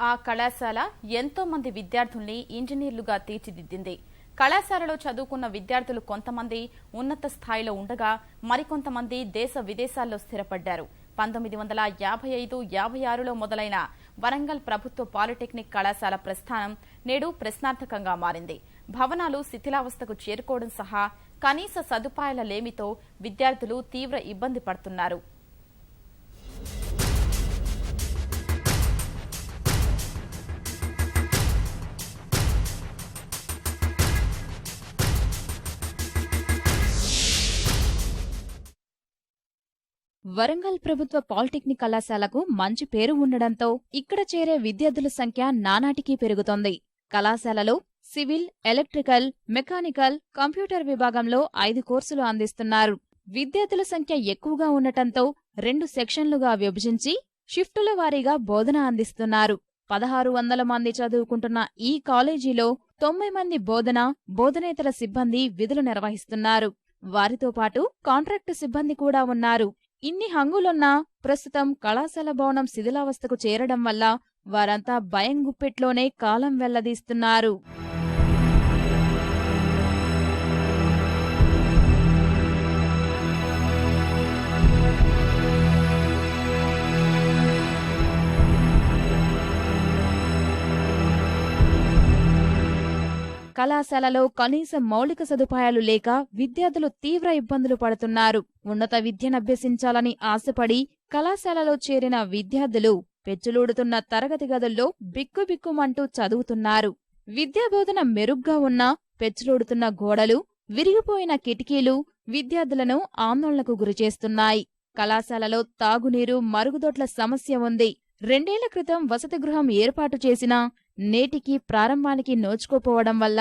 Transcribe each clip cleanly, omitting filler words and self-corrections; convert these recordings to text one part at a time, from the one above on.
ఆ కళాశాల ఎంతో మంది విద్యార్థుల్ని ఇంజనీర్లుగా తీర్చిదిద్దింది. కళాశాలలో చదువుకున్న విద్యార్థులు కొంతమంది ఉన్నత స్థాయిలో ఉండగా మరికొంతమంది దేశ విదేశాల్లో స్థిరపడ్డారు. 1955-56లో మొదలైన వరంగల్ ప్రభుత్వ పాలిటెక్నిక్ కళాశాల ప్రస్థానం నేడు ప్రశ్నార్థకంగా మారింది. భవనాలు శిథిలావస్థకు చేరుకోవడం సహా కనీస సదుపాయాల లేమితో విద్యార్థులు తీవ్ర ఇబ్బంది పడుతున్నారు. వరంగల్ ప్రభుత్వ పాలిటెక్నిక్ కళాశాలకు మంచి పేరు ఉండడంతో ఇక్కడ చేరే విద్యార్థుల సంఖ్య నానాటికీ పెరుగుతోంది. కళాశాలలో సివిల్, ఎలక్ట్రికల్, మెకానికల్, కంప్యూటర్ విభాగంలో 5 కోర్సులు అందిస్తున్నారు. విద్యార్థుల సంఖ్య ఎక్కువగా ఉండటంతో 2 సెక్షన్లుగా విభజించి షిఫ్టుల వారీగా బోధన అందిస్తున్నారు. 1600 మంది చదువుకుంటున్న ఈ కాలేజీలో 90 మంది బోధనేతర సిబ్బంది విధులు నిర్వహిస్తున్నారు. వారితో పాటు కాంట్రాక్టు సిబ్బంది కూడా ఉన్నారు. ఇన్ని హంగులున్నా ప్రస్తుతం కళాశాల భవనం శిథిలావస్థకు చేరడం వల్ల వారంతా భయం గుప్పెట్లోనే కాలం వెళ్లదీస్తున్నారు. కళాశాలలో కనీస మౌలిక సదుపాయాలు లేక విద్యార్థులు తీవ్ర ఇబ్బందులు పడుతున్నారు. ఉన్నత విద్యనభ్యసించాలని ఆశపడి కళాశాలలో చేరిన విద్యార్థులు పెచ్చులూడుతున్న తరగతి గదుల్లో బిక్కుబిక్కుమంటూ చదువుతున్నారు. విద్యాబోధన మెరుగ్గా ఉన్నా పెచ్చులూడుతున్న గోడలు, విరిగిపోయిన కిటికీలు విద్యార్థులను ఆందోళనకు గురిచేస్తున్నాయి. కళాశాలలో తాగునీరు, మరుగుదొడ్ల సమస్య ఉంది. 2 ఏళ్ల క్రితం వసతి గృహం ఏర్పాటు చేసినా నేటికి ప్రారంభానికి నోచుకోపోవడం వల్ల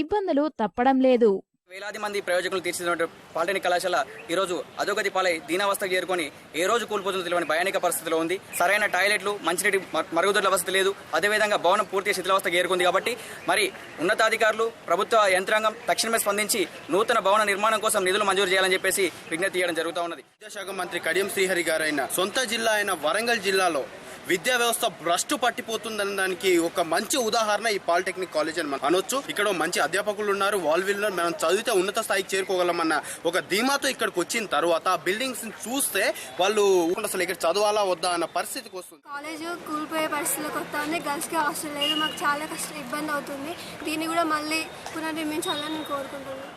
ఇబ్బందులు తప్పడం లేదు. వేలాది మంది ప్రయోజకులు తీర్చిదిద్దిన పాలిటెక్నిక్ కళాశాల ఈ రోజు అధోగతి పాలై దీనావస్థకు చేరుకొని ఏ రోజు కూలిపోతుందో తెలియని భయానక పరిస్థితిలో ఉంది. సరైన టాయిలెట్లు, మంచినీటి మరుగుదొడ్ల వసతి లేదు. అదేవిధంగా భవనం పూర్తిగా శిథిలావస్థకు చేరుకుంది. కాబట్టి మరి ఉన్నతాధికారులు, ప్రభుత్వ యంత్రాంగం తక్షణమే స్పందించి నూతన భవన నిర్మాణం కోసం నిధులు మంజూరు చేయాలని చెప్పేసి విజ్ఞప్తి చేయడం జరుగుతూ ఉన్నది. విద్యాశాఖ మంత్రి కడియం శ్రీహరి గారైన సొంత జిల్లా అయిన వరంగల్ జిల్లాలో విద్యా వ్యవస్థ భ్రష్టు పట్టిపోతుందన్న దానికి ఒక మంచి ఉదాహరణ ఈ పాలిటెక్నిక్ కాలేజ్ అని మనం అనొచ్చు. ఇక్కడ మంచి అధ్యాపకులు ఉన్నారు, వాల్వీలున్నారు. మనం చదివితే ఉన్నత స్థాయికి చేరుకోగలమన్న ఒక ధీమాతో ఇక్కడికి వచ్చిన తర్వాత బిల్డింగ్స్ చూస్తే వాళ్ళు అసలు ఇక్కడ చదవాలా వద్దా అన్న పరిస్థితికి వస్తుంది. కాలేజ్ కూలిపోయే పరిస్థితిలోకి వస్తా ఉంది. గర్ల్స్ కి హాస్టల్ లేదు. మాకు చాలా ఇబ్బంది అవుతుంది. దీన్ని కూడా మళ్ళీ పునర్నిర్మించాలని నేను కోరుకుంటున్నాను.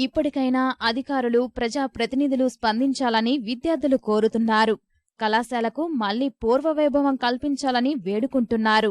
ఇప్పటికైనా అధికారులు, ప్రజా ప్రతినిధులు స్పందించాలని విద్యార్థులు కోరుతున్నారు. కళాశాలకు మళ్లీ పూర్వవైభవం కల్పించాలని వేడుకుంటున్నారు.